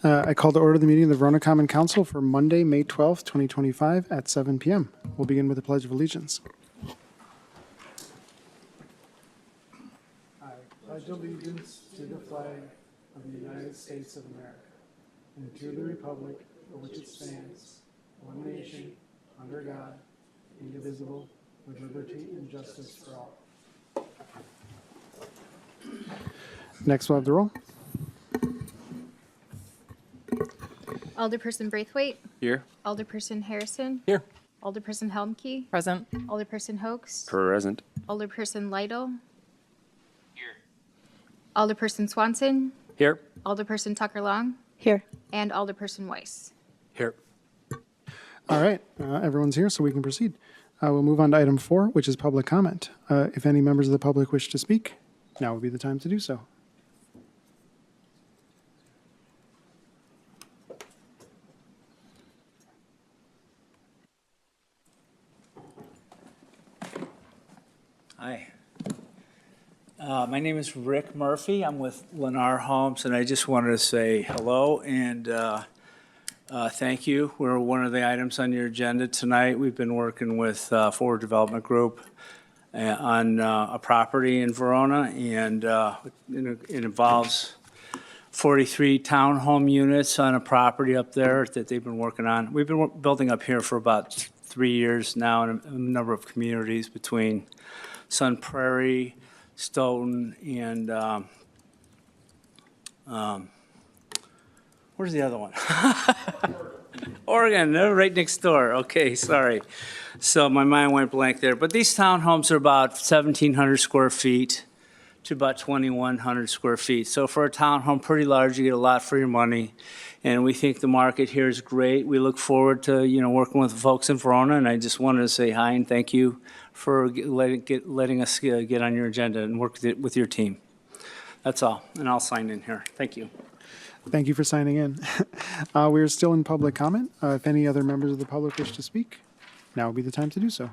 I call to order the meeting of the Verona Common Council for Monday, May 12th, 2025 at 7 p.m. We'll begin with the Pledge of Allegiance. I pledge allegiance to the flag of the United States of America and to the republic for which it stands, one nation, under God, indivisible, with liberty and justice for all. Next, we'll have the roll. Alderperson Braithwaite. Here. Alderperson Harrison. Here. Alderperson Helmke. Present. Alderperson Hoax. Present. Alderperson Lytle. Here. Alderperson Swanson. Here. Alderperson Tucker Long. Here. And Alderperson Weiss. Here. All right, everyone's here, so we can proceed. We'll move on to item 4, which is public comment. If any members of the public wish to speak, now would be the time to do so. Hi. My name is Rick Murphy. I'm with Lennar Homes, and I just wanted to say hello and thank you. We're one of the items on your agenda tonight. We've been working with Forward Development Group on a property in Verona, and it involves 43 townhome units on a property up there that they've been working on. We've been building up here for about 3 years now in a number of communities between Sun Prairie, Stoughton, and where's the other one? Oregon, they're right next door. Okay, sorry. So my mind went blank there. But these townhomes are about 1,700 square feet to about 2,100 square feet. So for a townhome, pretty large, you get a lot for your money. And we think the market here is great. We look forward to, working with folks in Verona, and I just wanted to say hi and thank you for letting us get on your agenda and work with your team. That's all, and I'll sign in here. Thank you. Thank you for signing in. We are still in public comment. If any other members of the public wish to speak, now would be the time to do so.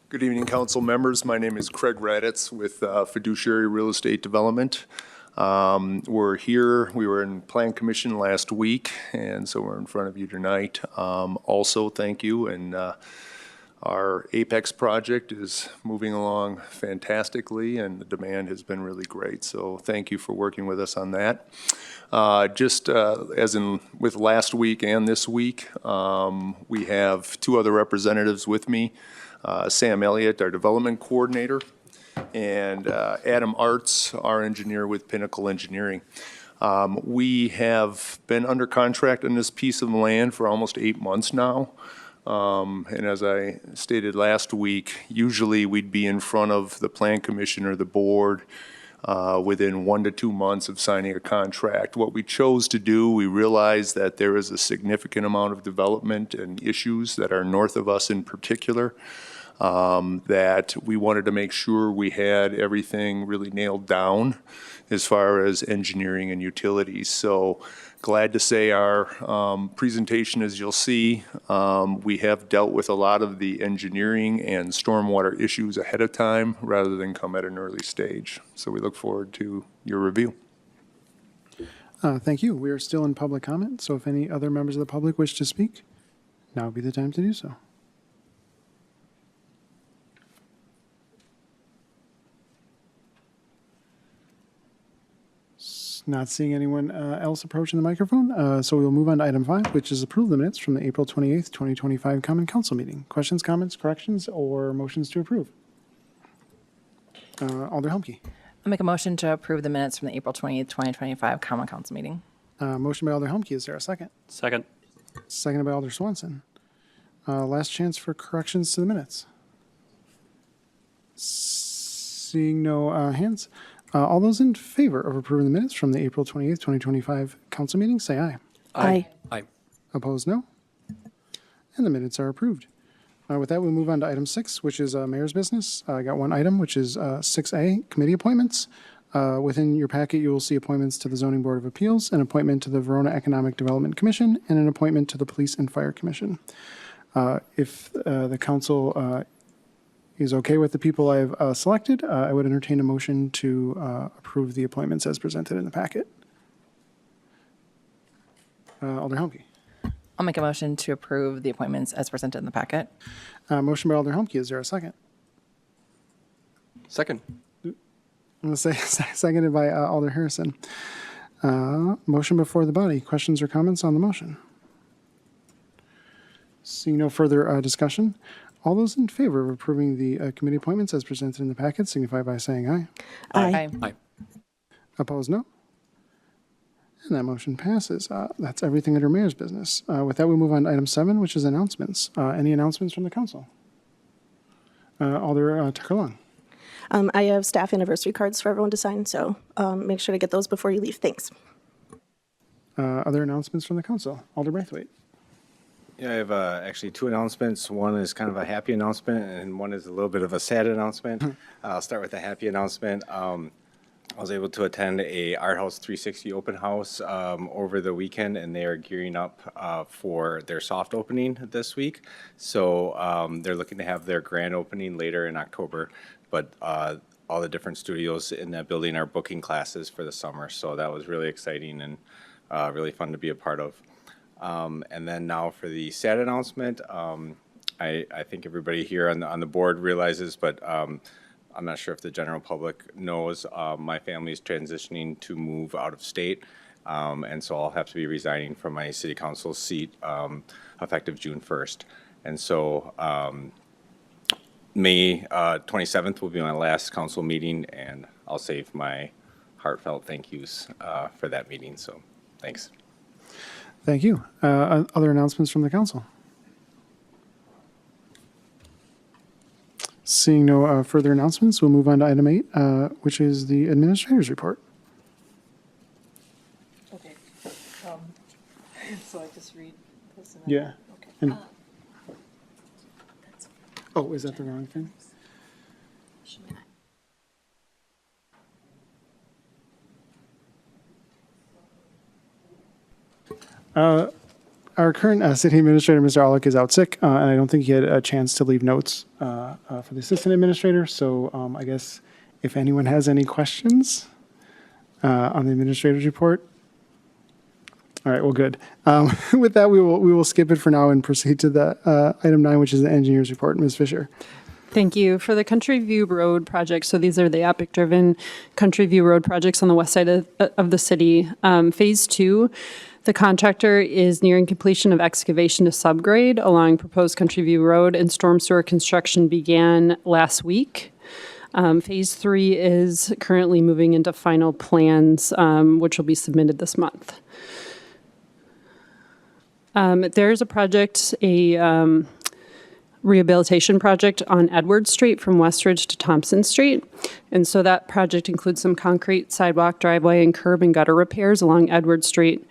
Good evening, council members. My name is Craig Raditz with Fiduciary Real Estate Development. We're here. We were in Plan Commission last week, and so we're in front of you tonight. Also, thank you. And our Apex project is moving along fantastically, and the demand has been really great. So thank you for working with us on that. Just as in with last week and this week, we have 2 other representatives with me. Sam Elliott, our development coordinator, and Adam Arts, our engineer with Pinnacle Engineering. We have been under contract on this piece of land for almost 8 months now. And as I stated last week, usually we'd be in front of the Plan Commission or the board within 1 to 2 months of signing a contract. What we chose to do, we realized that there is a significant amount of development and issues that are north of us in particular, that we wanted to make sure we had everything really nailed down as far as engineering and utilities. So glad to say our presentation, as you'll see, we have dealt with a lot of the engineering and stormwater issues ahead of time rather than come at an early stage. So we look forward to your review. Thank you. We are still in public comment, so if any other members of the public wish to speak, now would be the time to do so. Not seeing anyone else approaching the microphone, so we will move on to item 5, which is approve the minutes from the April 28th, 2025 Common Council meeting. Questions, comments, corrections, or motions to approve? Alder Helmke. I'll make a motion to approve the minutes from the April 28th, 2025 Common Council meeting. Motion by Alder Helmke. Is there a second? Second. Seconded by Alder Swanson. Last chance for corrections to the minutes. Seeing no hands. All those in favor of approving the minutes from the April 28th, 2025 council meeting, say aye. Aye. Aye. Opposed, no. And the minutes are approved. With that, we'll move on to item 6, which is mayor's business. I got one item, which is 6A, committee appointments. Within your packet, you will see appointments to the Zoning Board of Appeals, an appointment to the Verona Economic Development Commission, and an appointment to the Police and Fire Commission. If the council is okay with the people I've selected, I would entertain a motion to approve the appointments as presented in the packet. Alder Helmke. I'll make a motion to approve the appointments as presented in the packet. Motion by Alder Helmke. Is there a second? Second. I'm going to say seconded by Alder Harrison. Motion before the body. Questions or comments on the motion? Seeing no further discussion, all those in favor of approving the committee appointments as presented in the packet signify by saying aye. Aye. Aye. Opposed, no. And that motion passes. That's everything under mayor's business. With that, we move on to item 7, which is announcements. Any announcements from the council? Alder Tucker Long. I have staff anniversary cards for everyone to sign, so make sure to get those before you leave. Thanks. Other announcements from the council? Alder Braithwaite. Yeah, I have actually 2 announcements. One is kind of a happy announcement, and one is a little bit of a sad announcement. I'll start with the happy announcement. I was able to attend a Art House 360 open house over the weekend, and they are gearing up for their soft opening this week. So they're looking to have their grand opening later in October, but all the different studios in that building are booking classes for the summer. So that was really exciting and really fun to be a part of. And then now for the sad announcement, I think everybody here on the board realizes, but I'm not sure if the general public knows, my family is transitioning to move out of state. And so I'll have to be resigning from my city council seat effective June 1st. And so May 27th will be my last council meeting, and I'll save my heartfelt thank yous for that meeting. So thanks. Thank you. Other announcements from the council? Seeing no further announcements, we'll move on to item 8, which is the administrator's report. Okay. So I just read this? And Yeah. Okay. And, oh, is that the wrong thing? Our current city administrator, Mr. Aulick, is out sick, and I don't think he had a chance to leave notes for the assistant administrator. So I guess if anyone has any questions on the administrator's report. All right, well, good. With that, we will skip it for now and proceed to the item 9, which is the engineer's report. Ms. Fisher. Thank you. For the Country View Road project, so these are the Epic-driven Country View Road projects on the west side of the city. Phase 2, the contractor is nearing completion of excavation to subgrade along proposed Country View Road, and storm sewer construction began last week. Phase 3 is currently moving into final plans, which will be submitted this month. There's a project, rehabilitation project on Edward Street from Westridge to Thompson Street. And so that project includes some concrete sidewalk, driveway, and curb and gutter repairs along Edward Street.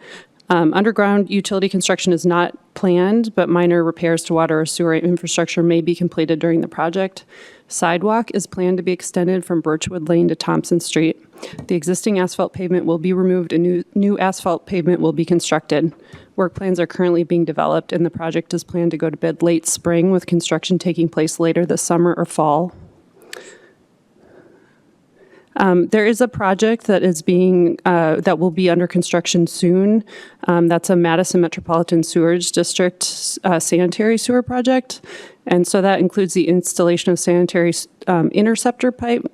Underground utility construction is not planned, but minor repairs to water or sewer infrastructure may be completed during the project. Sidewalk is planned to be extended from Birchwood Lane to Thompson Street. The existing asphalt pavement will be removed and new asphalt pavement will be constructed. Work plans are currently being developed, and the project is planned to go to bid late spring, with construction taking place later this summer or fall. There is a project that is that will be under construction soon. That's a Madison Metropolitan Sewerage District sanitary sewer project. And so that includes the installation of sanitary interceptor pipe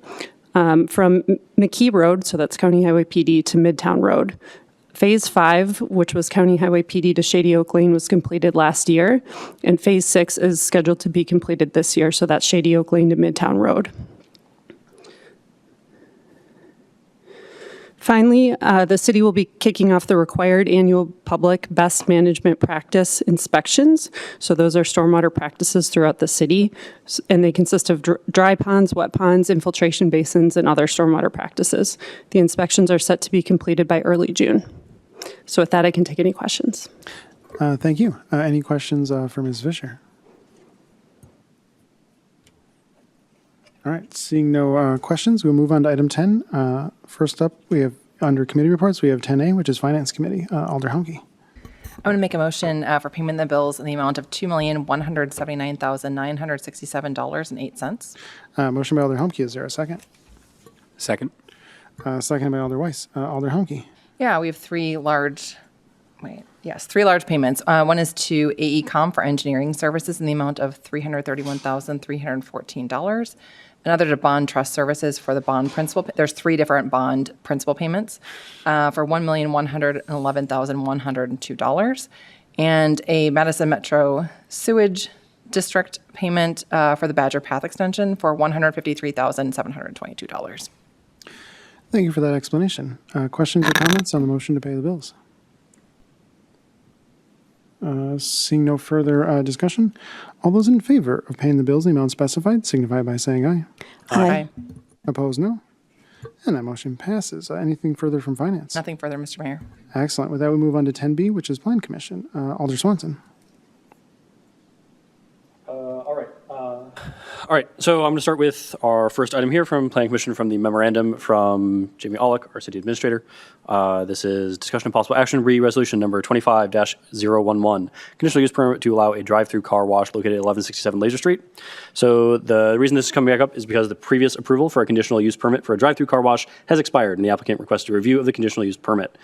from McKee Road, so that's County Highway PD, to Midtown Road. Phase 5, which was County Highway PD to Shady Oak Lane, was completed last year. And Phase 6 is scheduled to be completed this year, so that's Shady Oak Lane to Midtown Road. Finally, the city will be kicking off the required annual public best management practice inspections. So those are stormwater practices throughout the city, and they consist of dry ponds, wet ponds, infiltration basins, and other stormwater practices. The inspections are set to be completed by early June. So with that, I can take any questions. Thank you. Any questions for Ms. Fisher? All right, seeing no questions, we'll move on to item 10. First up, we have, under committee reports, we have 10A, which is Finance Committee. Alder Humke. I'm going to make a motion for payment of the bills in the amount of $2,179,967.08. Motion by Alder Humke. Is there a second? Second. Seconded by Alder Weiss. Alder Humke. Yeah, we have three large payments. One is to AECom for engineering services in the amount of $331,314. Another to bond trust services for the bond principal. There's three different bond principal payments for $1,111,102. And a Madison Metro Sewage District payment for the Badger Path Extension for $153,722. Thank you for that explanation. Questions or comments on the motion to pay the bills? Seeing no further discussion, all those in favor of paying the bills in the amount specified signify by saying aye. Aye. Opposed, no. And that motion passes. Anything further from finance? Nothing further, Mr. Mayor. Excellent. With that, we move on to 10B, which is Plan Commission. Alder Swanson. All right, so I'm going to start with our first item here from Planning Commission from the memorandum from Jamie Aulick, our city administrator. This is discussion of possible action, resolution number 25-011, conditional use permit to allow a drive-through car wash located at 1167 Laser Street. So the reason this is coming back up is because the previous approval for a conditional use permit for a drive-through car wash has expired, and the applicant requested a review of the conditional use permit.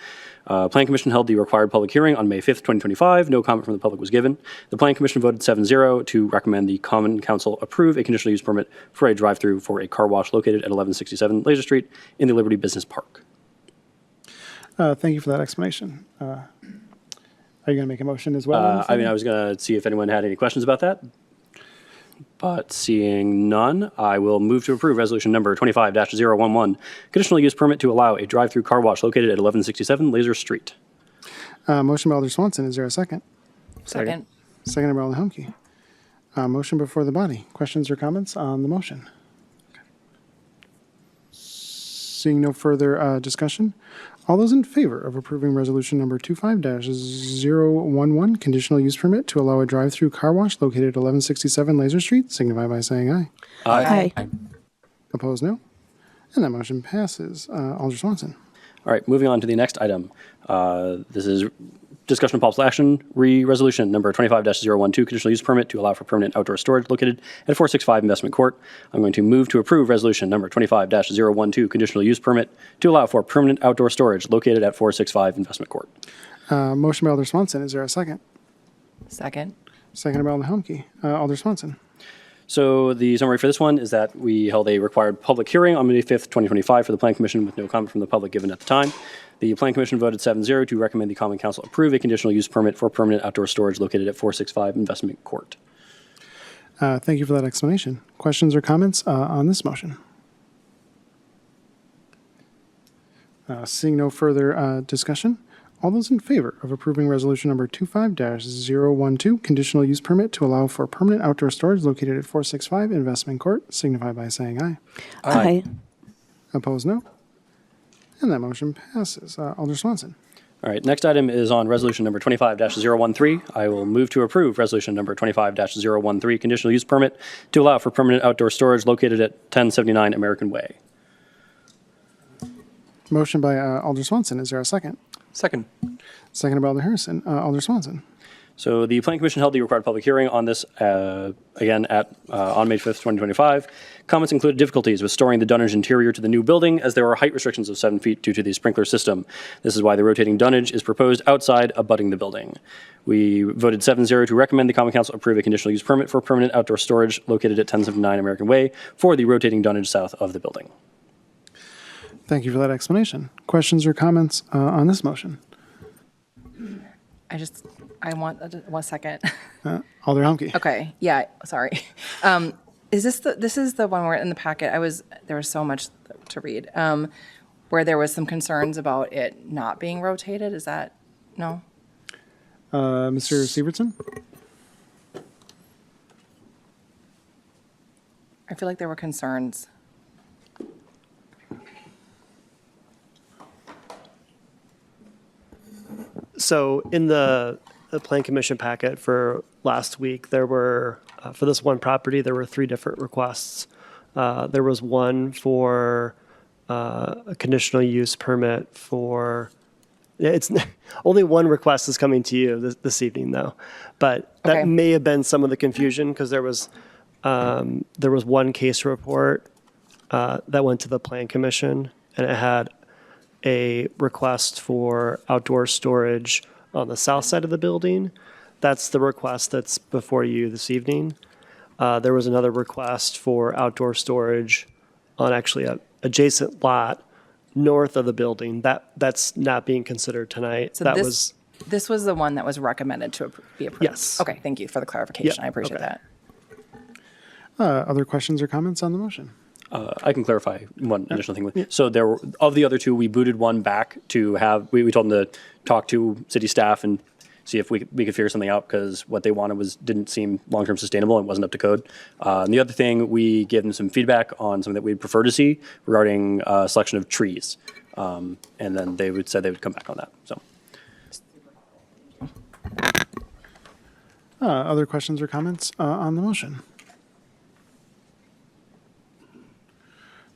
Planning Commission held the required public hearing on May 5th, 2025. No comment from the public was given. The Planning Commission voted 7-0 to recommend the Common Council approve a conditional use permit for a drive-through for a car wash located at 1167 Laser Street in the Liberty Business Park. Thank you for that explanation. Are you going to make a motion as well? I was going to see if anyone had any questions about that. But seeing none, I will move to approve resolution number 25-011, conditional use permit to allow a drive-through car wash located at 1167 Laser Street. Motion by Alder Swanson. Is there a second? Second. Seconded by Alder Humke. Motion before the body. Questions or comments on the motion? Seeing no further discussion, all those in favor of approving resolution number 25-011, conditional use permit to allow a drive-through car wash located at 1167 Laser Street, signify by saying aye. Aye. Opposed, no. And that motion passes. Alder Swanson. All right, moving on to the next item. This is discussion of possible action, resolution number 25-012, conditional use permit to allow for permanent outdoor storage located at 465 Investment Court. I'm going to move to approve resolution number 25-012, conditional use permit to allow for permanent outdoor storage located at 465 Investment Court. Motion by Alder Swanson. Is there a second? Second. Seconded by Alder Humke. Alder Swanson. So the summary for this one is that we held a required public hearing on May 5th, 2025 for the Plan Commission with no comment from the public given at the time. The Plan Commission voted 7-0 to recommend the Common Council approve a conditional use permit for permanent outdoor storage located at 465 Investment Court. Thank you for that explanation. Questions or comments on this motion? Seeing no further discussion, all those in favor of approving resolution number 25-012, conditional use permit to allow for permanent outdoor storage located at 465 Investment Court, signify by saying aye. Aye. Opposed, no. And that motion passes. Alder Swanson. All right, next item is on resolution number 25-013. I will move to approve resolution number 25-013, conditional use permit to allow for permanent outdoor storage located at 1079 American Way. Motion by Alder Swanson. Is there a second? Second. Seconded by Alder Harrison. Alder Swanson. So the Planning Commission held the required public hearing on this again on May 5th, 2025. Comments included difficulties with storing the dunnage interior to the new building as there are height restrictions of 7 feet due to the sprinkler system. This is why the rotating dunnage is proposed outside abutting the building. We voted 7-0 to recommend the Common Council approve a conditional use permit for permanent outdoor storage located at 1079 American Way for the rotating dunnage south of the building. Thank you for that explanation. Questions or comments on this motion? I want 1 second. Alder Humke. Okay, yeah, sorry. This is the one where in the packet, there was so much to read, where there was some concerns about it not being rotated, is that, no? Mr. Sievertson? I feel like there were concerns. So in the Plan Commission packet for last week, there were, for this one property, there were 3 different requests. There was one for a conditional use permit for It's only one request is coming to you this evening, though. But that Okay. may have been some of the confusion because there was one case report that went to the Plan Commission, and it had a request for outdoor storage on the south side of the building. That's the request that's before you this evening. There was another request for outdoor storage on actually a adjacent lot north of the building. That's not being considered tonight. So That this, this was the one that was recommended to be approved? Yes. Okay, thank you for the clarification. I appreciate okay. that. Other questions or comments on the motion? I can clarify one additional thing. So there were, of the other two, we booted one back to have, we told them to talk to city staff and see if we could figure something out because what they wanted didn't seem long-term sustainable and wasn't up to code. And the other thing, we gave them some feedback on something that we'd prefer to see regarding selection of trees. And then they said they would come back on that, so. Other questions or comments on the motion?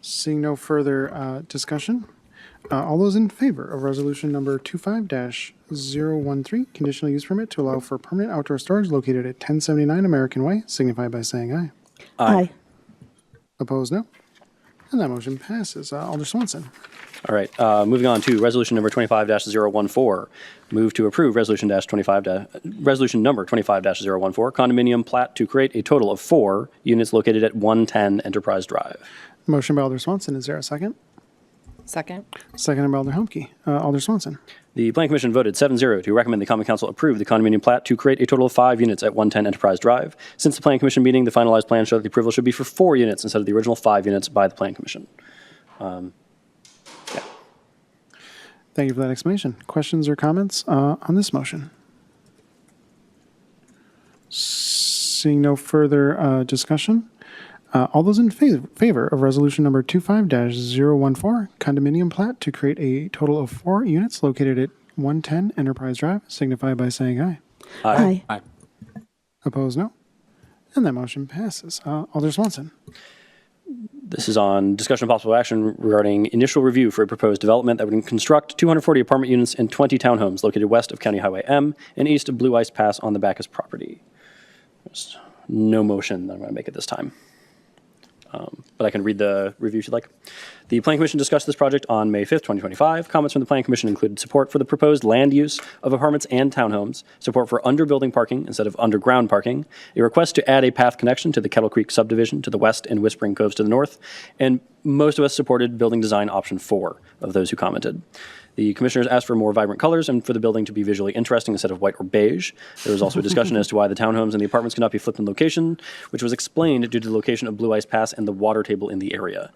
Seeing no further discussion, all those in favor of resolution number 25-013, conditional use permit to allow for permanent outdoor storage located at 1079 American Way, signify by saying aye. Aye. Opposed, no. And that motion passes. Alder Swanson. All right, moving on to resolution number 25-014. Move to approve resolution number 25-014, condominium plat to create a total of 4 units located at 110 Enterprise Drive. Motion by Alder Swanson. Is there a second? Second? Second by Alder Humke. Alder Swanson. The Plan Commission voted 7-0 to recommend the Common Council approve the condominium plat to create a total of 5 units at 110 Enterprise Drive. Since the Plan Commission meeting, the finalized plan showed that the approval should be for 4 units instead of the original 5 units by the Plan Commission. Thank you for that explanation. Questions or comments on this motion? Seeing no further discussion, all those in favor of resolution number 25-014, condominium plat to create a total of 4 units located at 110 Enterprise Drive, signify by saying aye. Aye. Opposed, no. And that motion passes. Alder Swanson. This is on discussion of possible action regarding initial review for a proposed development that would construct 240 apartment units and 20 townhomes located west of County Highway M and east of Blue Ice Pass on the Bacchus property. There's no motion that I'm going to make at this time. But I can read the review if you'd like. The Plan Commission discussed this project on May 5th, 2025. Comments from the Plan Commission included support for the proposed land use of apartments and townhomes, support for under-building parking instead of underground parking, a request to add a path connection to the Kettle Creek subdivision to the west and Whispering Coves to the north, and most of us supported building design option 4 of those who commented. The commissioners asked for more vibrant colors and for the building to be visually interesting instead of white or beige. There was also a discussion as to why the townhomes and the apartments could not be flipped in location, which was explained due to the location of Blue Ice Pass and the water table in the area.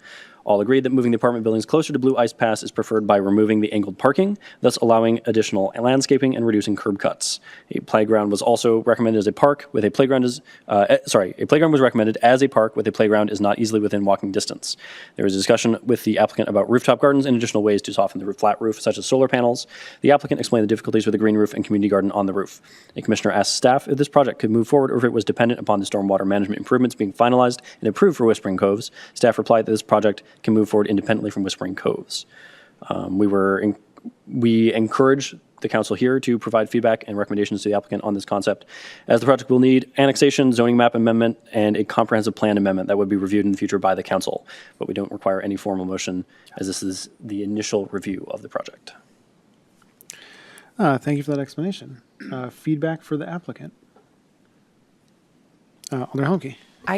All agreed that moving the apartment buildings closer to Blue Ice Pass is preferred by removing the angled parking, thus allowing additional landscaping and reducing curb cuts. A playground was also recommended as a park with a playground a playground was recommended as a park with a playground is not easily within walking distance. There was a discussion with the applicant about rooftop gardens and additional ways to soften the flat roof, such as solar panels. The applicant explained the difficulties with a green roof and community garden on the roof. A commissioner asked staff if this project could move forward or if it was dependent upon the stormwater management improvements being finalized and approved for Whispering Coves. Staff replied that this project can move forward independently from Whispering Coves. We encourage the council here to provide feedback and recommendations to the applicant on this concept, as the project will need annexation, zoning map amendment, and a comprehensive plan amendment that would be reviewed in the future by the council. But we don't require any formal motion, as this is the initial review of the project. Thank you for that explanation. Feedback for the applicant. Alder Humke.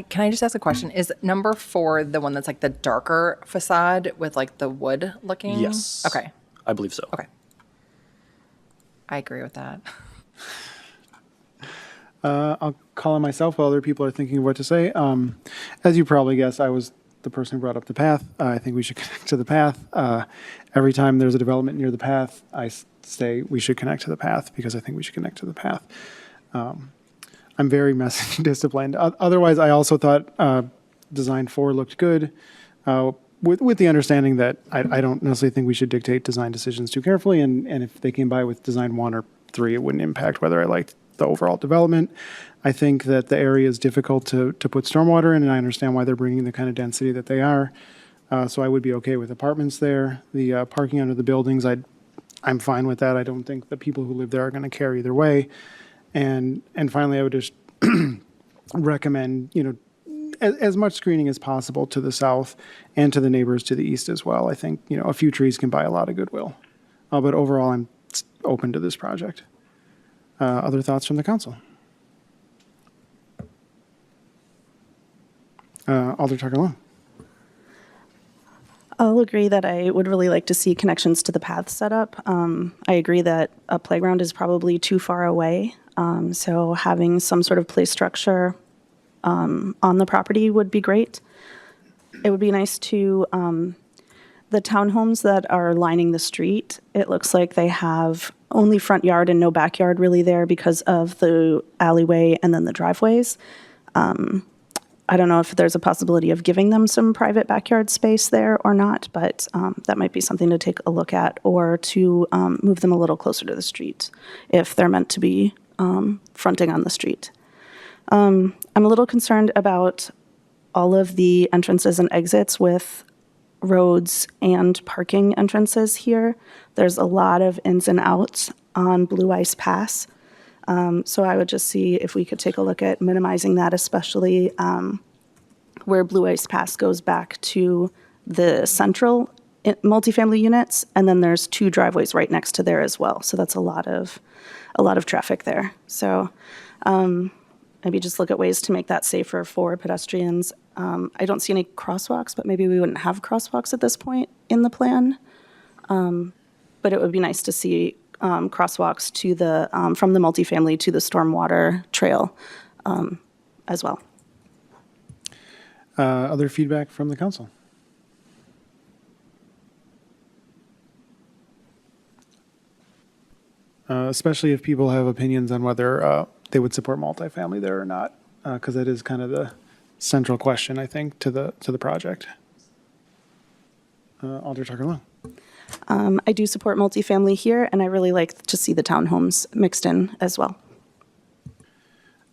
Can I just ask a question? Is number 4 the one that's like the darker facade with like the wood looking? Yes. Okay. I believe so. Okay. I agree with that. I'll call on myself while other people are thinking of what to say. As you probably guessed, I was the person who brought up the path. I think we should connect to the path. Every time there's a development near the path, I say we should connect to the path because I think we should connect to the path. I'm very message disciplined. Otherwise, I also thought design 4 looked good, with the understanding that I don't necessarily think we should dictate design decisions too carefully. And if they came by with design 1 or 3, it wouldn't impact whether I liked the overall development. I think that the area is difficult to put stormwater in, and I understand why they're bringing the kind of density that they are. So I would be okay with apartments there. The parking under the buildings, I'd I'm fine with that. I don't think the people who live there are going to care either way. And finally, I would just recommend, as much screening as possible to the south and to the neighbors to the east as well. I think, a few trees can buy a lot of goodwill. But overall, I'm open to this project. Other thoughts from the council? Alder Tucker Long. I'll agree that I would really like to see connections to the path set up. I agree that a playground is probably too far away. So having some sort of play structure on the property would be great. It would be nice to, the townhomes that are lining the street, it looks like they have only front yard and no backyard really there because of the alleyway and then the driveways. I don't know if there's a possibility of giving them some private backyard space there or not, but that might be something to take a look at, or to move them a little closer to the street if they're meant to be fronting on the street. I'm a little concerned about all of the entrances and exits with roads and parking entrances here. There's a lot of ins and outs on Blue Ice Pass. So I would just see if we could take a look at minimizing that, especially where Blue Ice Pass goes back to the central multifamily units, and then there's 2 driveways right next to there as well. So that's a lot of traffic there. So maybe just look at ways to make that safer for pedestrians. I don't see any crosswalks, but maybe we wouldn't have crosswalks at this point in the plan. But it would be nice to see crosswalks to the from the multifamily to the stormwater trail as well. Other feedback from the council? Especially if people have opinions on whether they would support multifamily there or not, because that is kind of the central question, I think, to the project. Alder Tucker Long. I do support multifamily here, and I really like to see the townhomes mixed in as well.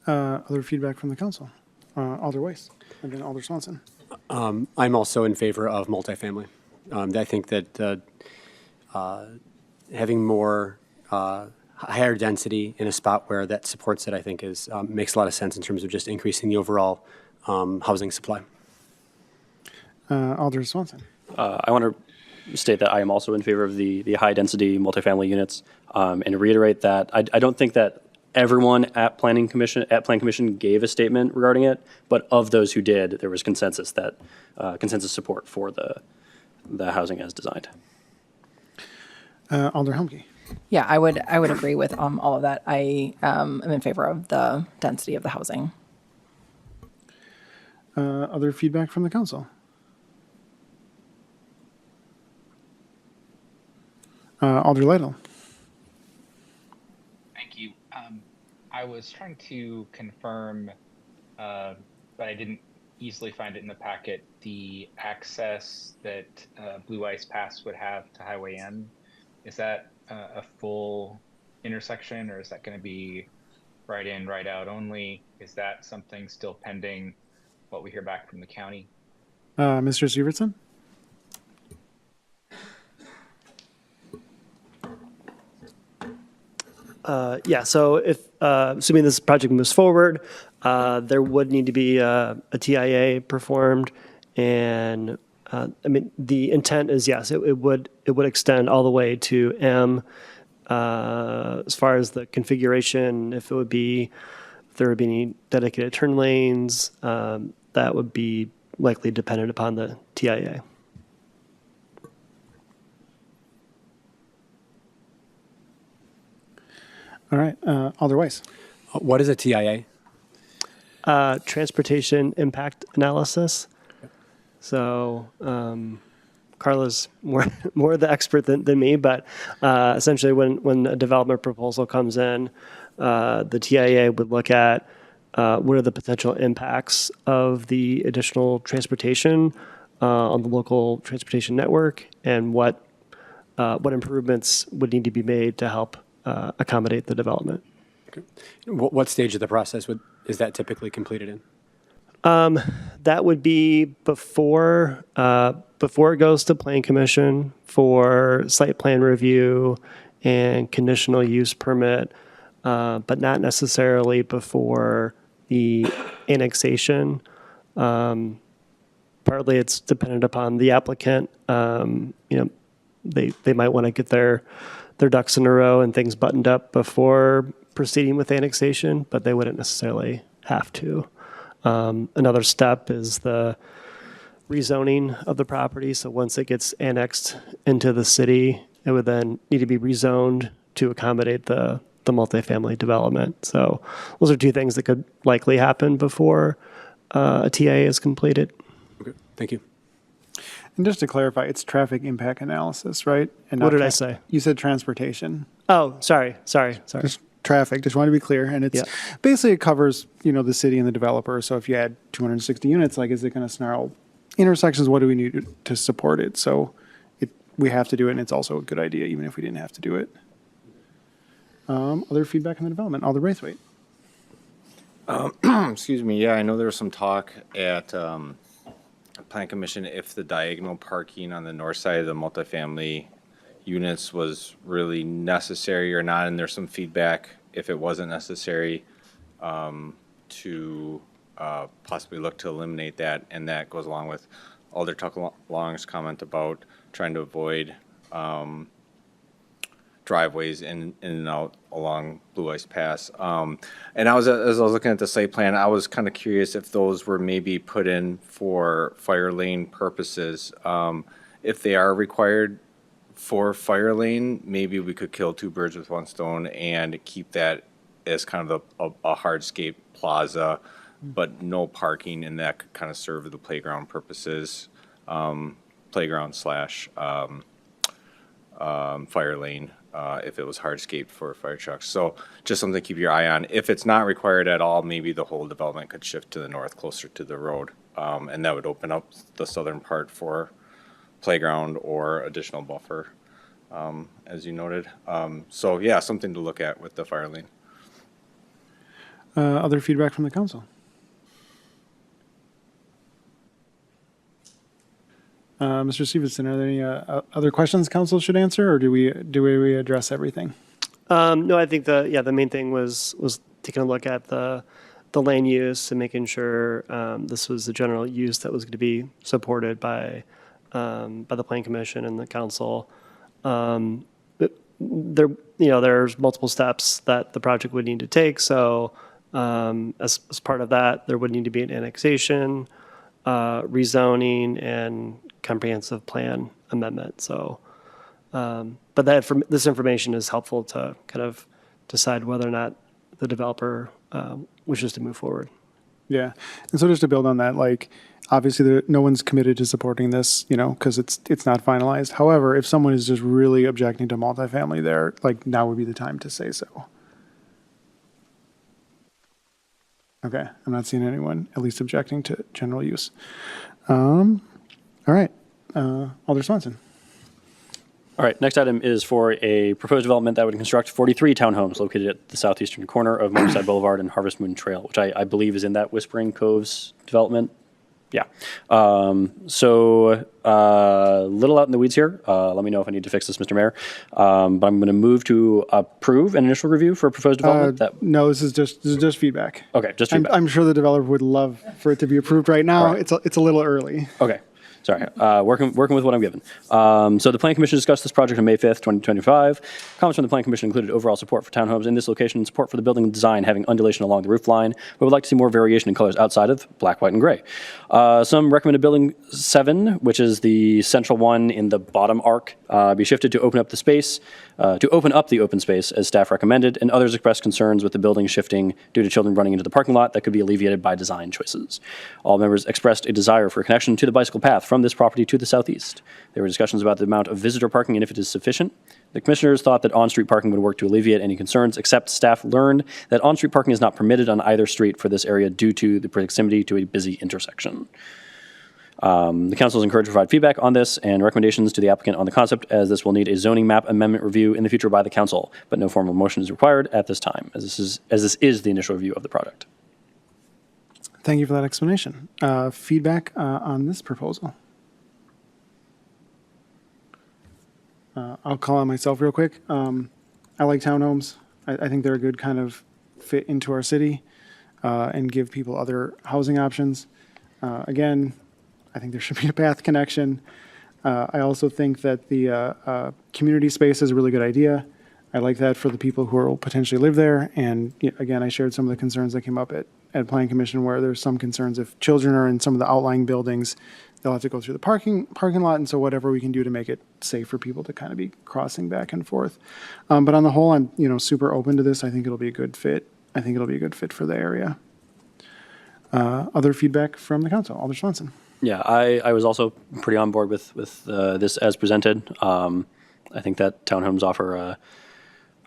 Other feedback from the council? Alder Weiss, and then Alder Swanson. I'm also in favor of multifamily. I think that having more higher density in a spot where that supports it, I think, makes a lot of sense in terms of just increasing the overall housing supply. Alder Swanson. I want to state that I am also in favor of the high-density multifamily units, and reiterate that I don't think that everyone at Plan Commission gave a statement regarding it, but of those who did, there was consensus support for the housing as designed. Alder Humke. Yeah, I would agree with all of that. I am in favor of the density of the housing. Other feedback from the council? Alder Lytle. Thank you. I was trying to confirm, but I didn't easily find it in the packet, the access that Blue Ice Pass would have to Highway N. Is that a full intersection, or is that going to be right in, right out only? Is that something still pending what we hear back from the county? Mr. Severson? Yeah, so if, assuming this project moves forward, there would need to be a TIA performed. And, the intent is, yes, it would extend all the way to M. As far as the configuration, if there would be any dedicated turn lanes, that would be likely dependent upon the TIA. All right, Alder Weiss. What is a TIA? Transportation impact analysis. So Carla's more the expert than me, but essentially when a development proposal comes in, the TIA would look at what are the potential impacts of the additional transportation on the local transportation network, and what improvements would need to be made to help accommodate the development. Okay. What stage of the process is that typically completed in? That would be before before it goes to Plan Commission for site plan review and conditional use permit, but not necessarily before the annexation. Partly it's dependent upon the applicant. They might want to get their ducks in a row and things buttoned up before proceeding with annexation, but they wouldn't necessarily have to. Another step is the rezoning of the property. So once it gets annexed into the city, it would then need to be rezoned to accommodate the multifamily development. So those are two things that could likely happen before a TA is completed. Okay, thank you. And just to clarify, it's traffic impact analysis, right? And What not did I say? You said transportation. Oh, sorry. Just traffic, just want to be clear. And it's basically it covers, the city and the developer. So if you add 260 units, like, is it going to snarl intersections? What do we need to support it? So we have to do it, and it's also a good idea, even if we didn't have to do it. Other feedback on the development, Alder Braithwaite. Excuse me, yeah, I know there was some talk at Plan Commission if the diagonal parking on the north side of the multifamily units was really necessary or not, and there's some feedback if it wasn't necessary to possibly look to eliminate that, and that goes along with Alder Tuckalong's comment about trying to avoid driveways in and out along Blue Ice Pass. And as I was looking at the site plan, I was kind of curious if those were maybe put in for fire lane purposes. If they are required for fire lane, maybe we could kill two birds with one stone and keep that as kind of a hardscape plaza, but no parking, and that could kind of serve the playground purposes, playground / fire lane, if it was hardscape for fire trucks. So just something to keep your eye on. If it's not required at all, maybe the whole development could shift to the north, closer to the road. And that would open up the southern part for playground or additional buffer, as you noted. So yeah, something to look at with the fire lane. Other feedback from the council? Mr. Stevenson, are there any other questions council should answer, or do we address everything? No, I think the main thing was taking a look at the land use and making sure this was the general use that was going to be supported by the Plan Commission and the council. There's multiple steps that the project would need to take. So as part of that, there would need to be an annexation, rezoning, and comprehensive plan amendment. So, but this information is helpful to kind of decide whether or not the developer wishes to move forward. Yeah. And so just to build on that, like, obviously no one's committed to supporting this, because it's not finalized. However, if someone is just really objecting to multifamily there, like, now would be the time to say so. Okay. I'm not seeing anyone at least objecting to general use. All right. Alder Swanson. All right, next item is for a proposed development that would construct 43 townhomes located at the southeastern corner of Morningside Boulevard and Harvest Moon Trail, which I believe is in that Whispering Coves development. Yeah. So little out in the weeds here. Let me know if I need to fix this, Mr. Mayor. But I'm going to move to approve an initial review for a proposed development. No, this is just feedback. Okay, just feedback. I'm sure the developer would love for it to be approved right now. All right. It's a little early. Okay. Sorry, working with what I'm given. So the Plan Commission discussed this project on May 5th, 2025. Comments from the Plan Commission included overall support for townhomes in this location and support for the building design having undulation along the roof line, but would like to see more variation in colors outside of black, white, and gray. Some recommended building 7, which is the central one in the bottom arc, be shifted to open up the space, to open up the open space as staff recommended, and others expressed concerns with the building shifting due to children running into the parking lot that could be alleviated by design choices. All members expressed a desire for a connection to the bicycle path from this property to the southeast. There were discussions about the amount of visitor parking and if it is sufficient. The commissioners thought that on-street parking would work to alleviate any concerns, except staff learned that on-street parking is not permitted on either street for this area due to the proximity to a busy intersection. The council is encouraged to provide feedback on this and recommendations to the applicant on the concept, as this will need a zoning map amendment review in the future by the council, but no formal motion is required at this time, as this is the initial review of the product. Thank you for that explanation. Feedback on this proposal. I'll call on myself real quick. I like townhomes. I think they're a good kind of fit into our city and give people other housing options. Again, I think there should be a path connection. I also think that the community space is a really good idea. I like that for the people who will potentially live there. And again, I shared some of the concerns that came up at Planning Commission where there's some concerns if children are in some of the outlying buildings, they'll have to go through the parking lot. And so whatever we can do to make it safe for people to kind of be crossing back and forth. But on the whole, I'm, super open to this. I think it'll be a good fit. I think it'll be a good fit for the area. Other feedback from the council, Alder Swanson. Yeah, I was also pretty on board with this as presented. I think that townhomes offer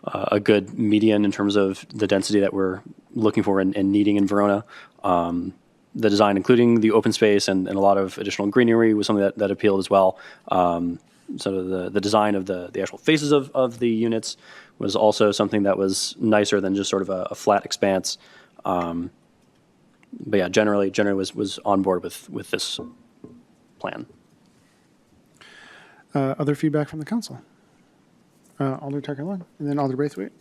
a good median in terms of the density that we're looking for and needing in Verona. The design, including the open space and a lot of additional greenery, was something that appealed as well. So the design of the actual faces of the units was also something that was nicer than just sort of a flat expanse. But yeah, generally was on board with this plan. Other feedback from the council? Alder Tucker-Lung, and then Alder Braithwaite.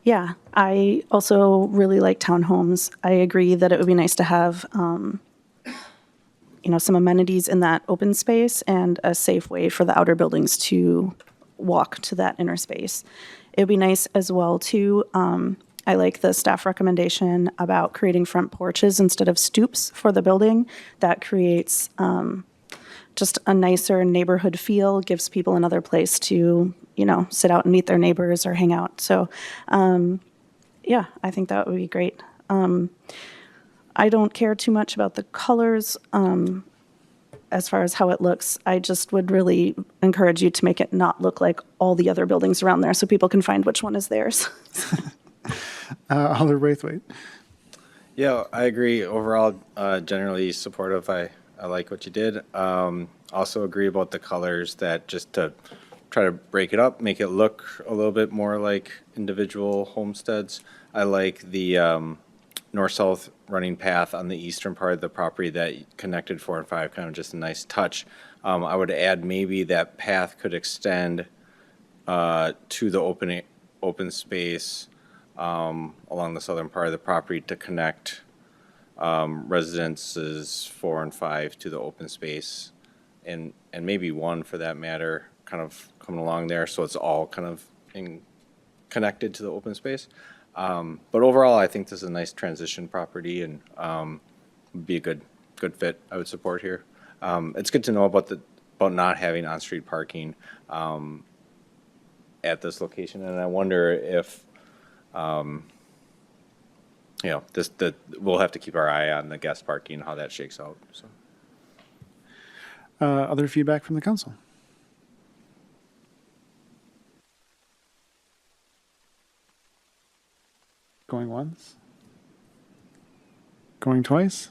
Yeah, I also really like townhomes. I agree that it would be nice to have, some amenities in that open space and a safe way for the outer buildings to walk to that inner space. It would be nice as well, too. I like the staff recommendation about creating front porches instead of stoops for the building. That creates just a nicer neighborhood feel, gives people another place to, sit out and meet their neighbors or hang out. So, yeah, I think that would be great. I don't care too much about the colors as far as how it looks. I just would really encourage you to make it not look like all the other buildings around there so people can find which one is theirs. Alder Braithwaite. Yeah, I agree. Overall, generally supportive. I like what you did. Also agree about the colors, that just to try to break it up, make it look a little bit more like individual homesteads. I like the north-south running path on the eastern part of the property that connected 4 and 5, kind of just a nice touch. I would add maybe that path could extend to the open space along the southern part of the property to connect residences 4 and 5 to the open space, and maybe 1 for that matter, kind of coming along there, so it's all kind of connected to the open space. But overall, I think this is a nice transition property and would be a good fit. I would support here. It's good to know about not having on-street parking at this location, and I wonder if we'll have to keep our eye on the guest parking, how that shakes out. So, Other feedback from the council? Going once? Going twice?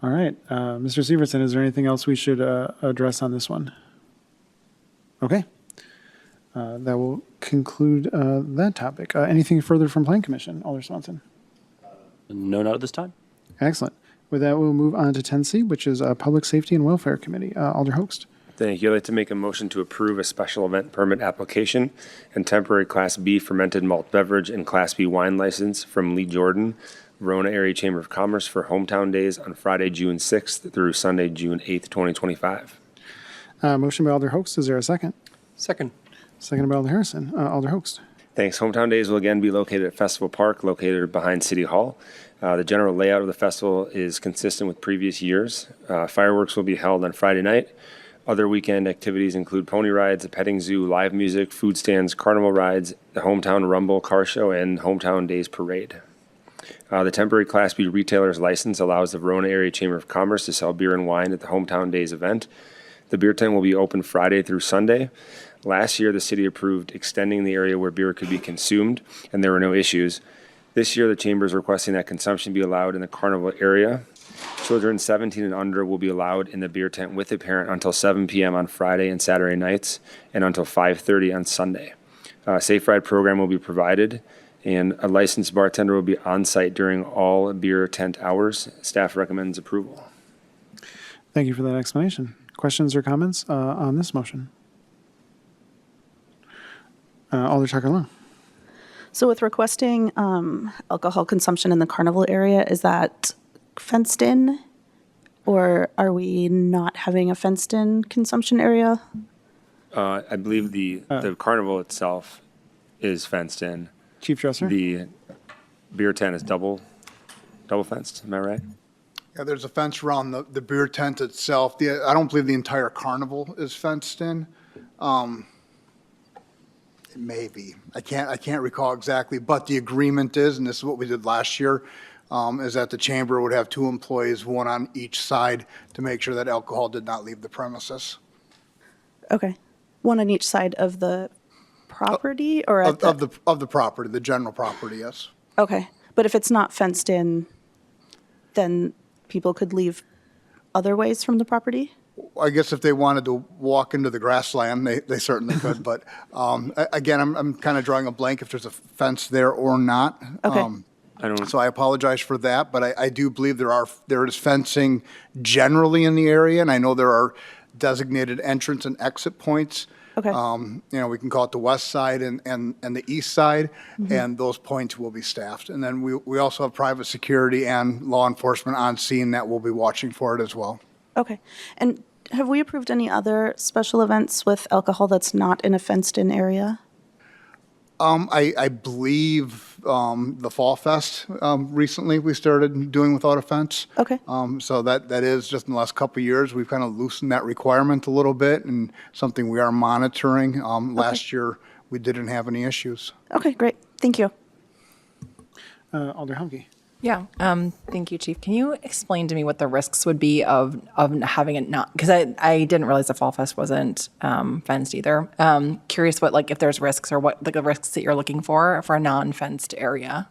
All right, Mr. Severson, is there anything else we should address on this one? Okay. That will conclude that topic. Anything further from Plan Commission, Alder Swanson? No, not at this time. Excellent. With that, we'll move on to 10C, which is Public Safety and Welfare Committee. Alder Host. Thank you. I'd like to make a motion to approve a special event permit application and temporary Class B fermented malt beverage and Class B wine license from Lee Jordan, Verona Area Chamber of Commerce for Hometown Days on Friday, June 6th through Sunday, June 8th, 2025. Motion by Alder Host. Is there a second? Second. Second by Alder Harrison. Alder Host. Thanks. Hometown Days will again be located at Festival Park, located behind City Hall. The general layout of the festival is consistent with previous years. Fireworks will be held on Friday night. Other weekend activities include pony rides, a petting zoo, live music, food stands, carnival rides, the Hometown Rumble car show, and Hometown Days parade. The temporary Class B retailer's license allows the Verona Area Chamber of Commerce to sell beer and wine at the Hometown Days event. The beer tent will be open Friday through Sunday. Last year, the city approved extending the area where beer could be consumed, and there were no issues. This year, the chamber is requesting that consumption be allowed in the carnival area. Children 17 and under will be allowed in the beer tent with a parent until 7 p.m. on Friday and Saturday nights, and until 5:30 on Sunday. A safe ride program will be provided, and a licensed bartender will be on site during all beer tent hours. Staff recommends approval. Thank you for that explanation. Questions or comments on this motion? Alder Tucker Long. So with requesting alcohol consumption in the carnival area, is that fenced in? Or are we not having a fenced in consumption area? I believe the carnival itself is fenced in. Chief Dresser? The beer tent is double fenced, am I right? Yeah, there's a fence around the beer tent itself. I don't believe the entire carnival is fenced in. It may be. I can't recall exactly, but the agreement is, and this is what we did last year, is that the chamber would have 2 employees, 1 on each side, to make sure that alcohol did not leave the premises. Okay. 1 on each side of the property or at Of the property, the general property, yes. Okay. But if it's not fenced in, then people could leave other ways from the property? I guess if they wanted to walk into the grassland, they certainly could. But again, I'm kind of drawing a blank if there's a fence there or not. Okay. So I apologize for that, but I do believe there is fencing generally in the area, and I know there are designated entrance and exit points. Okay. We can call it the west side and the east side, and those points will be staffed. And then we also have private security and law enforcement on scene that will be watching for it as well. Okay. And have we approved any other special events with alcohol that's not in a fenced-in area? I believe the Fall Fest recently we started doing without a fence. Okay. So that is just in the last couple of years, we've kind of loosened that requirement a little bit and something we are monitoring. Last year, we didn't have any issues. Okay, great. Thank you. Alder Humke. Yeah, thank you, Chief. Can you explain to me what the risks would be of having it not, because I didn't realize the Fall Fest wasn't fenced either. Curious what, like, if there's risks or what the risks that you're looking for a non-fenced area?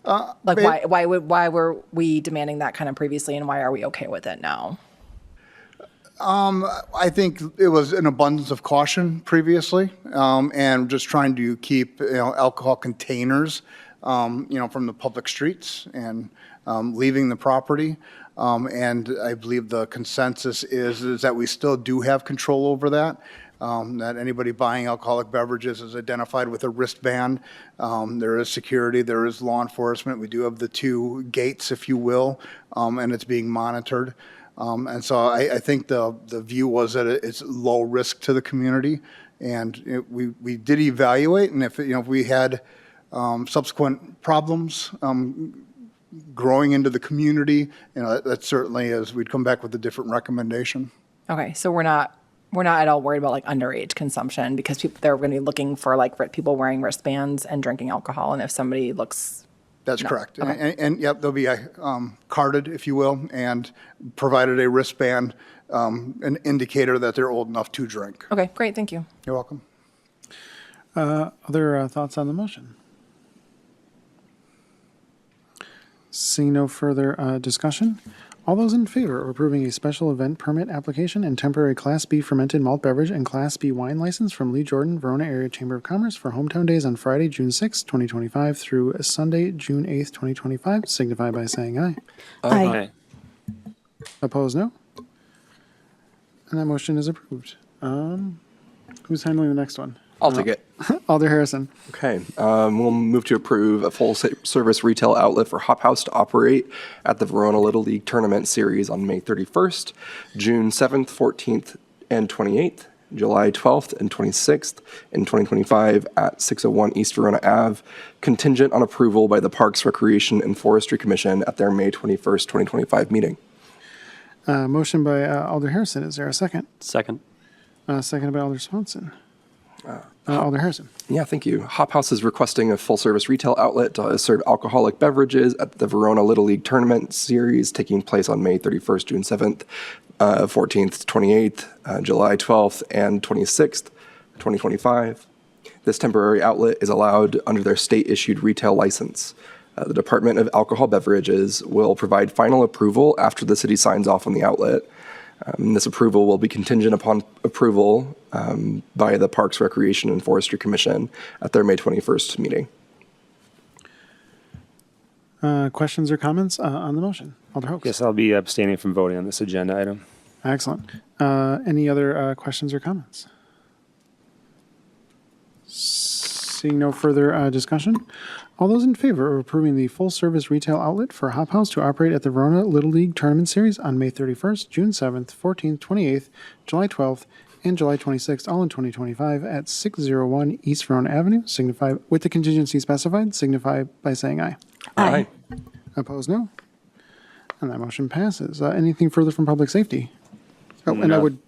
Why were we demanding that kind of previously, and why are we okay with it now? I think it was an abundance of caution previously, and just trying to keep alcohol containers from the public streets and leaving the property. And I believe the consensus is that we still do have control over that, that anybody buying alcoholic beverages is identified with a wristband. There is security, there is law enforcement. We do have the 2 gates, if you will, and it's being monitored. And so I think the view was that it's low risk to the community. And we did evaluate, and if we had subsequent problems growing into the community, that certainly is, we'd come back with a different recommendation. Okay, so we're not at all worried about like underage consumption, because they're going to be looking for like people wearing wristbands and drinking alcohol, and if somebody looks. That's No. correct. Okay. And yep, they'll be carded, if you will, and provided a wristband, an indicator that they're old enough to drink. Okay, great, thank you. You're welcome. Other thoughts on the motion? Seeing no further discussion, all those in favor of approving a special event permit application and temporary Class B fermented malt beverage and Class B wine license from Lee Jordan, Verona Area Chamber of Commerce for Hometown Days on Friday, June 6, 2025 through Sunday, June 8, 2025, signify by saying aye. Aye. Opposed, no. And that motion is approved. Who's handling the next one? I'll take it. Alder Harrison. Okay, we'll move to approve a full-service retail outlet for Hop House to operate at the Verona Little League Tournament Series on May 31st, June 7th, 14th, and 28th, July 12th and 26th in 2025 at 601 East Verona Ave, contingent on approval by the Parks, Recreation, and Forestry Commission at their May 21st, 2025 meeting. Motion by Alder Harrison. Is there a second? Second. Seconded by Alder Swanson. Alder Harrison. Yeah, thank you. Hop House is requesting a full-service retail outlet to serve alcoholic beverages at the Verona Little League Tournament Series taking place on May 31st, June 7th, 14th, 28th, July 12th, and 26th, 2025. This temporary outlet is allowed under their state-issued retail license. The Department of Alcohol Beverages will provide final approval after the city signs off on the outlet. This approval will be contingent upon approval by the Parks, Recreation, and Forestry Commission at their May 21st meeting. Questions or comments on the motion? Alder Hoax. Yes, I'll be abstaining from voting on this agenda item. Excellent. Any other questions or comments? Seeing no further discussion, all those in favor of approving the full-service retail outlet for Hop House to operate at the Verona Little League Tournament Series on May 31st, June 7th, 14th, 28th, July 12th, and July 26th, all in 2025, at 601 East Verona Avenue, signify with the contingency specified, signify by saying aye. Aye. Opposed, no. And that motion passes. Anything further from public safety? Oh, and I would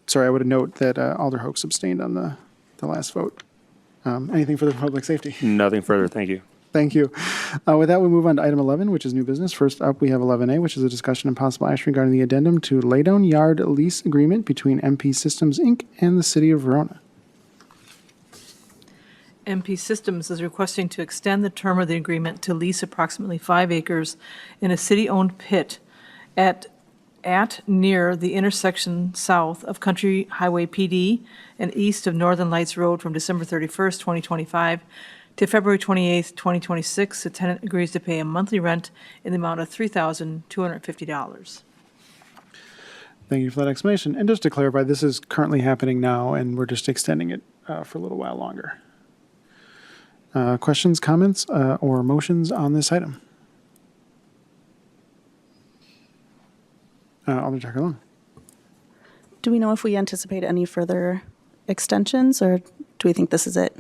note that Alder Hoax abstained on the last vote. Anything further from public safety? Nothing further, thank you. Thank you. With that, we move on to item 11, which is new business. First up, we have 11A, which is a discussion and possible action regarding the addendum to laydown yard lease agreement between MP Systems, Inc. and the City of Verona. MP Systems is requesting to extend the term of the agreement to lease approximately 5 acres in a city-owned pit at near the intersection south of Country Highway PD and east of Northern Lights Road from December 31st, 2025 to February 28th, 2026. The tenant agrees to pay a monthly rent in the amount of $3,250. Thank you for that explanation. And just to clarify, this is currently happening now, and we're just extending it for a little while longer. Questions, comments, or motions on this item? Alder Tucker-Long. Do we know if we anticipate any further extensions, or do we think this is it?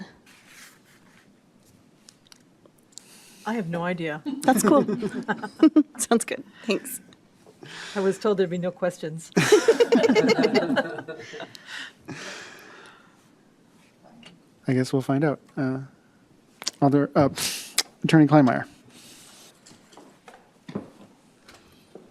I have no idea. That's cool. Sounds good. Thanks. I was told there'd be no questions. I guess we'll find out. Attorney Kleinmeyer.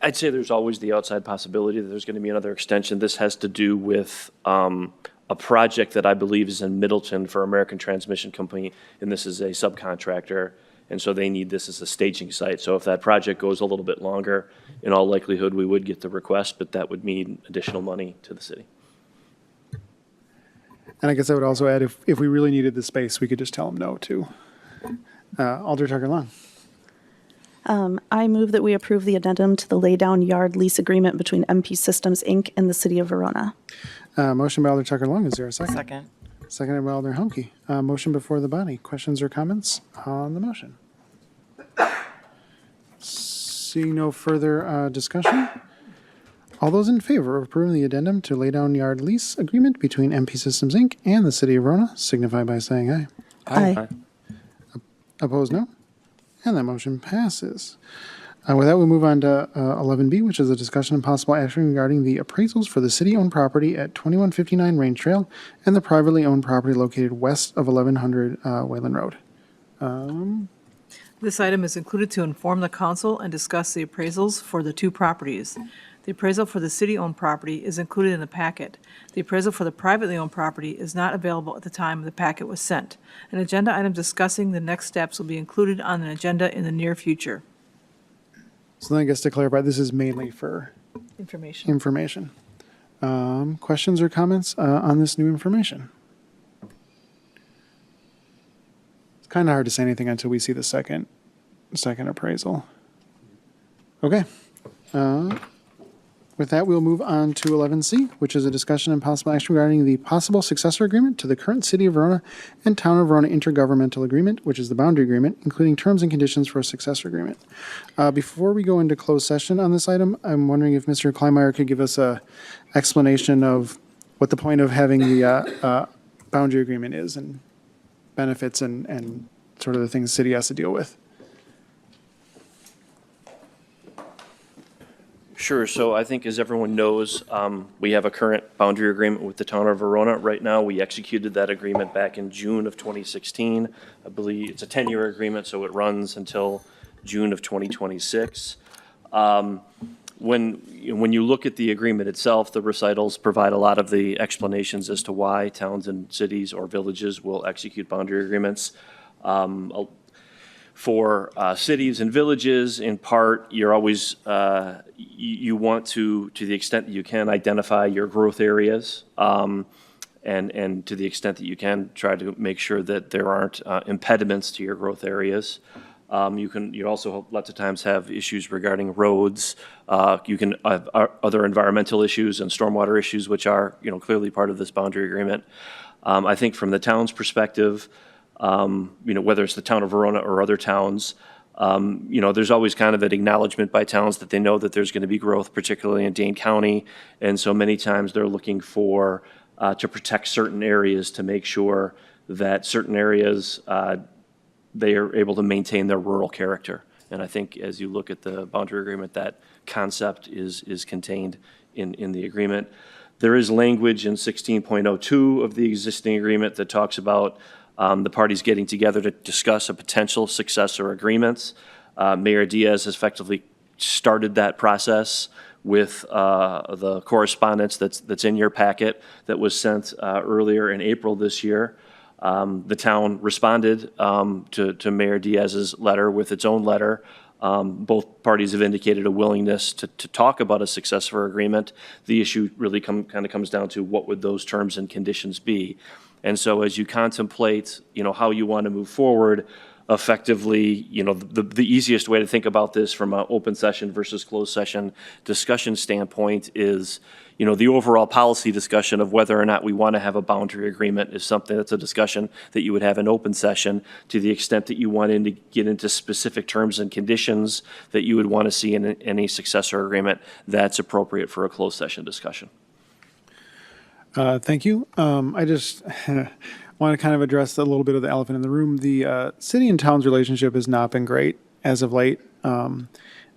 I'd say there's always the outside possibility that there's going to be another extension. This has to do with a project that I believe is in Middleton for American Transmission Company, and this is a subcontractor, and so they need this as a staging site. So if that project goes a little bit longer, in all likelihood, we would get the request, but that would mean additional money to the city. And I guess I would also add, if we really needed the space, we could just tell them no, too. Alder Tucker-Long. I move that we approve the addendum to the laydown yard lease agreement between MP Systems, Inc. and the City of Verona. Motion by Alder Tucker-Long. Is there a second? Second. Seconded by Alder Humke. Motion before the body. Questions or comments on the motion? Seeing no further discussion, all those in favor of approving the addendum to laydown yard lease agreement between MP Systems, Inc. and the City of Verona signify by saying aye. Aye. Opposed, no. And that motion passes. With that, we move on to 11B, which is a discussion and possible action regarding the appraisals for the city-owned property at 2159 Range Trail and the privately owned property located west of 1100 Wayland Road. This item is included to inform the council and discuss the appraisals for the two properties. The appraisal for the city-owned property is included in the packet. The appraisal for the privately owned property is not available at the time the packet was sent. An agenda item discussing the next steps will be included on an agenda in the near future. So then I guess to clarify, this is mainly for Information. Questions or comments on this new information? It's kind of hard to say anything until we see the second appraisal. Okay. With that, we'll move on to 11C, which is a discussion and possible action regarding the possible successor agreement to the current City of Verona and Town of Verona intergovernmental agreement, which is the boundary agreement, including terms and conditions for a successor agreement. Before we go into closed session on this item, I'm wondering if Mr. Kleinmeyer could give us a explanation of what the point of having the boundary agreement is and benefits and sort of the things the city has to deal with. Sure. So I think, as everyone knows, we have a current boundary agreement with the town of Verona. Right now, we executed that agreement back in June of 2016. I believe it's a 10-year agreement, so it runs until June of 2026. When you look at the agreement itself, the recitals provide a lot of the explanations as to why towns and cities or villages will execute boundary agreements. For cities and villages, in part, you're always, you want to the extent that you can, identify your growth areas, and to the extent that you can, try to make sure that there aren't impediments to your growth areas. You also lots of times have issues regarding roads. You can have other environmental issues and stormwater issues, which are, clearly part of this boundary agreement. I think from the town's perspective, whether it's the town of Verona or other towns, there's always kind of an acknowledgement by towns that they know that there's going to be growth, particularly in Dane County. And so many times they're looking for, to protect certain areas to make sure that certain areas, they are able to maintain their rural character. And I think as you look at the boundary agreement, that concept is contained in the agreement. There is language in 16.02 of the existing agreement that talks about the parties getting together to discuss a potential successor agreements. Mayor Diaz has effectively started that process with the correspondence that's in your packet that was sent earlier in April this year. The town responded to Mayor Diaz's letter with its own letter. Both parties have indicated a willingness to talk about a successor agreement. The issue really kind of comes down to what would those terms and conditions be. And so as you contemplate, how you want to move forward, effectively, the easiest way to think about this from an open session versus closed session discussion standpoint is, the overall policy discussion of whether or not we want to have a boundary agreement is something that's a discussion that you would have in open session. To the extent that you want to get into specific terms and conditions that you would want to see in any successor agreement, that's appropriate for a closed session discussion. Thank you. I just want to kind of address a little bit of the elephant in the room. The city and town's relationship has not been great as of late, and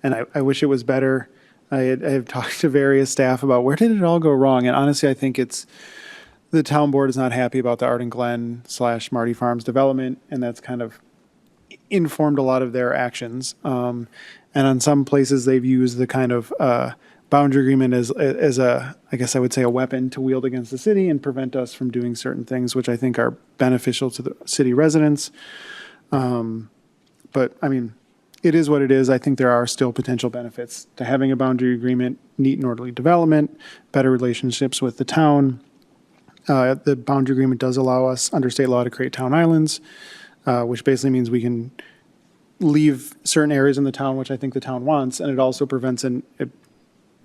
I wish it was better. I have talked to various staff about where did it all go wrong, and honestly, I think it's the town board is not happy about the Arden Glen / Marty Farms development, and that's kind of informed a lot of their actions. And on some places, they've used the kind of boundary agreement as a, I guess I would say, a weapon to wield against the city and prevent us from doing certain things, which I think are beneficial to the city residents. But I mean, it is what it is. I think there are still potential benefits to having a boundary agreement, neat and orderly development, better relationships with the town. The boundary agreement does allow us under state law to create town islands, which basically means we can leave certain areas in the town, which I think the town wants, and it also prevents a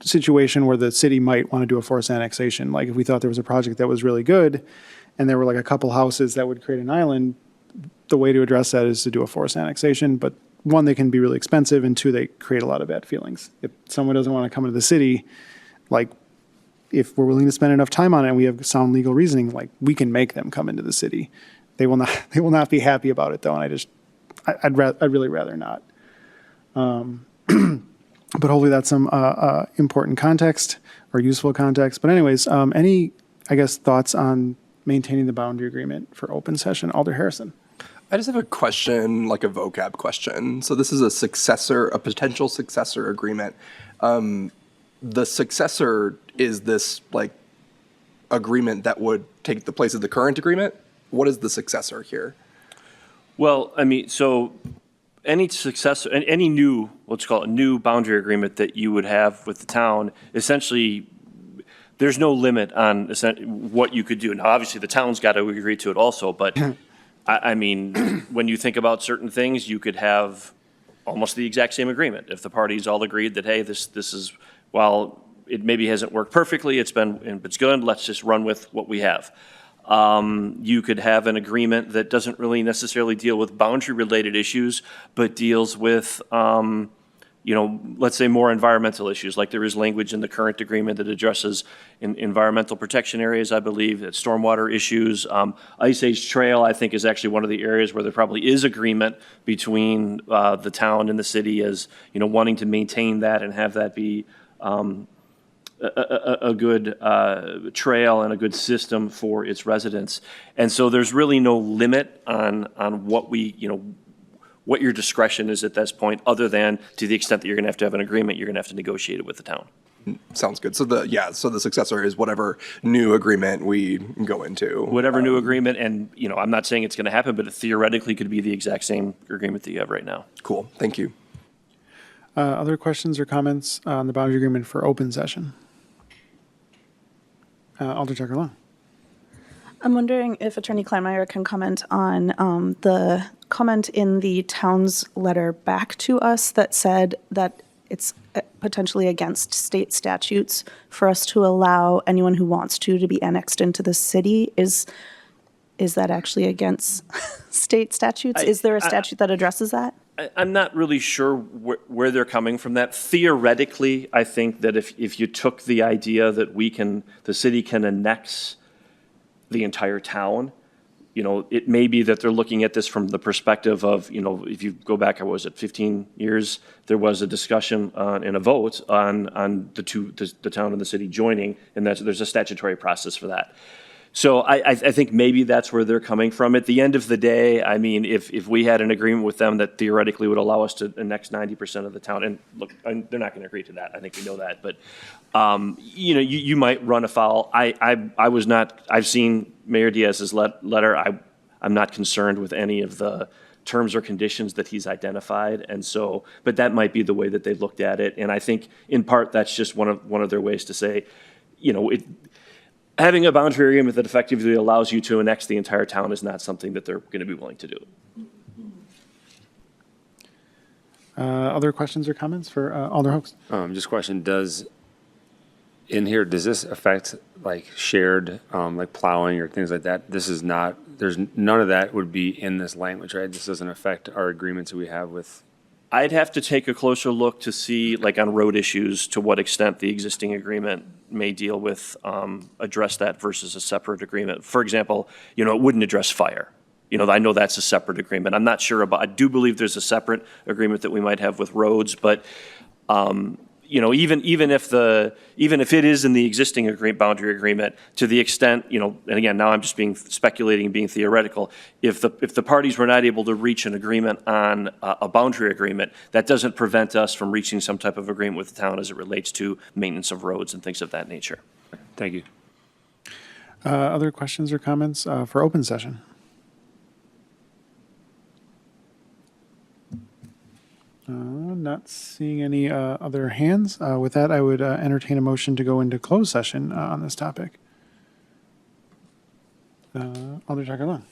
situation where the city might want to do a forced annexation. Like if we thought there was a project that was really good and there were like a couple houses that would create an island, the way to address that is to do a forced annexation. But one, they can be really expensive, and two, they create a lot of bad feelings. If someone doesn't want to come into the city, like if we're willing to spend enough time on it and we have sound legal reasoning, like we can make them come into the city. They will not be happy about it though. And I'd really rather not. But hopefully that's some important context or useful context. But anyways, any, I guess, thoughts on maintaining the boundary agreement for open session? Alder Harrison. I just have a question, like a vocab question. So this is a potential successor agreement. The successor is this like agreement that would take the place of the current agreement? What is the successor here? Well, I mean, so any successor, any new, let's call it a new boundary agreement that you would have with the town, essentially, there's no limit on what you could do. Now, obviously, the town's got to agree to it also, but I mean, when you think about certain things, you could have almost the exact same agreement. If the parties all agreed that, hey, this is, while it maybe hasn't worked perfectly, it's good, let's just run with what we have. You could have an agreement that doesn't really necessarily deal with boundary-related issues, but deals with, let's say more environmental issues, like there is language in the current agreement that addresses environmental protection areas, I believe, stormwater issues. Ice Age Trail, I think, is actually one of the areas where there probably is agreement between the town and the city as, wanting to maintain that and have that be a good trail and a good system for its residents. And so there's really no limit on what what your discretion is at this point, other than to the extent that you're going to have an agreement, you're going to have to negotiate it with the town. Sounds good. So the successor is whatever new agreement we go into. Whatever new agreement, and I'm not saying it's going to happen, but it theoretically could be the exact same agreement that you have right now. Cool. Thank you. Other questions or comments on the boundary agreement for open session? Alder Tucker Long. I'm wondering if Attorney Kleinmeyer can comment on the comment in the town's letter back to us that said that it's potentially against state statutes for us to allow anyone who wants to be annexed into the city. Is that actually against state statutes? Is there a statute that addresses that? I'm not really sure where they're coming from that. Theoretically, I think that if you took the idea that the city can annex the entire town, it may be that they're looking at this from the perspective of, if you go back, 15 years, there was a discussion and a vote on the town and the city joining, and there's a statutory process for that. So I think maybe that's where they're coming from. At the end of the day, I mean, if we had an agreement with them that theoretically would allow us to annex 90% of the town, and look, they're not going to agree to that. I think we know that. But, you might run afoul. I've seen Mayor Diaz's letter. I'm not concerned with any of the terms or conditions that he's identified. And so, but that might be the way that they looked at it. And I think in part, that's just one of their ways to say, having a boundary agreement that effectively allows you to annex the entire town is not something that they're going to be willing to do. Other questions or comments for Alder Hoax? Just a question, does this affect like shared, like plowing or things like that? There's none of that would be in this language, right? This doesn't affect our agreements that we have with. I'd have to take a closer look to see, like on road issues, to what extent the existing agreement may deal with, address that versus a separate agreement. For example, it wouldn't address fire. I know that's a separate agreement. I'm not sure about, I do believe there's a separate agreement that we might have with roads, but, even if it is in the existing boundary agreement, to the extent, and again, now I'm just speculating and being theoretical, if the parties were not able to reach an agreement on a boundary agreement, that doesn't prevent us from reaching some type of agreement with the town as it relates to maintenance of roads and things of that nature. Thank you. Other questions or comments for open session? Not seeing any other hands. With that, I would entertain a motion to go into closed session on this topic. Alder Tucker-Long.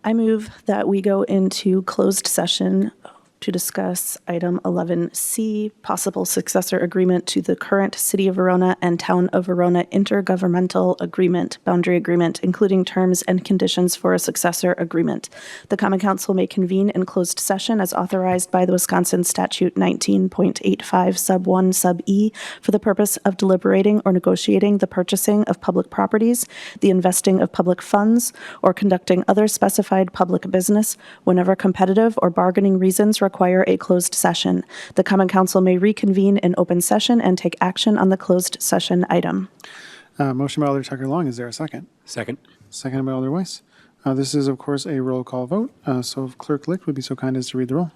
I move that we go into closed session to discuss item 11C, possible successor agreement to the current City of Verona and Town of Verona intergovernmental agreement, boundary agreement, including terms and conditions for a successor agreement. The Common Council may convene in closed session as authorized by the Wisconsin Statute 19.85 sub 1 sub E for the purpose of deliberating or negotiating the purchasing of public properties, the investing of public funds, or conducting other specified public business whenever competitive or bargaining reasons require a closed session. The Common Council may reconvene in open session and take action on the closed session item. Motion by Alder Tucker-Long. Is there a second? Second. Seconded by Alder Weiss. This is, of course, a roll call vote. So if Clerk Licht would be so kind as to read the roll.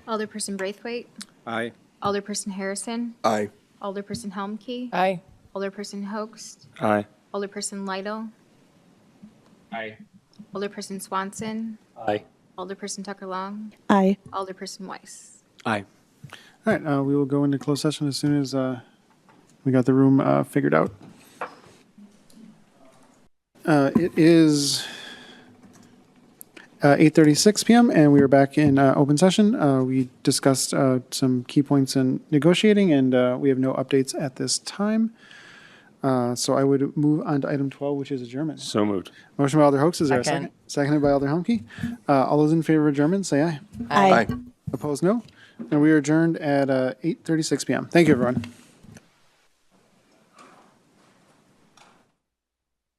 Alderperson Braithwaite. Aye. Alderperson Harrison. Aye. Alderperson Helmke. Aye. Alderperson Hoax. Aye. Alderperson Lytle. Aye. Alderperson Swanson. Aye. Alderperson Tucker-Long. Aye. Alderperson Weiss. Aye. All right, we will go into closed session as soon as we got the room figured out. It is 8:36 p.m. and we are back in open session. We discussed some key points in negotiating, and we have no updates at this time. So I would move on to item 12, which is adjournment. So moved. Motion by Alder Hoax. Is there a Second. second? Seconded by Alder Humke. All those in favor of adjournment, say aye. Aye. Opposed, no. And we are adjourned at 8:36 p.m. Thank you, everyone.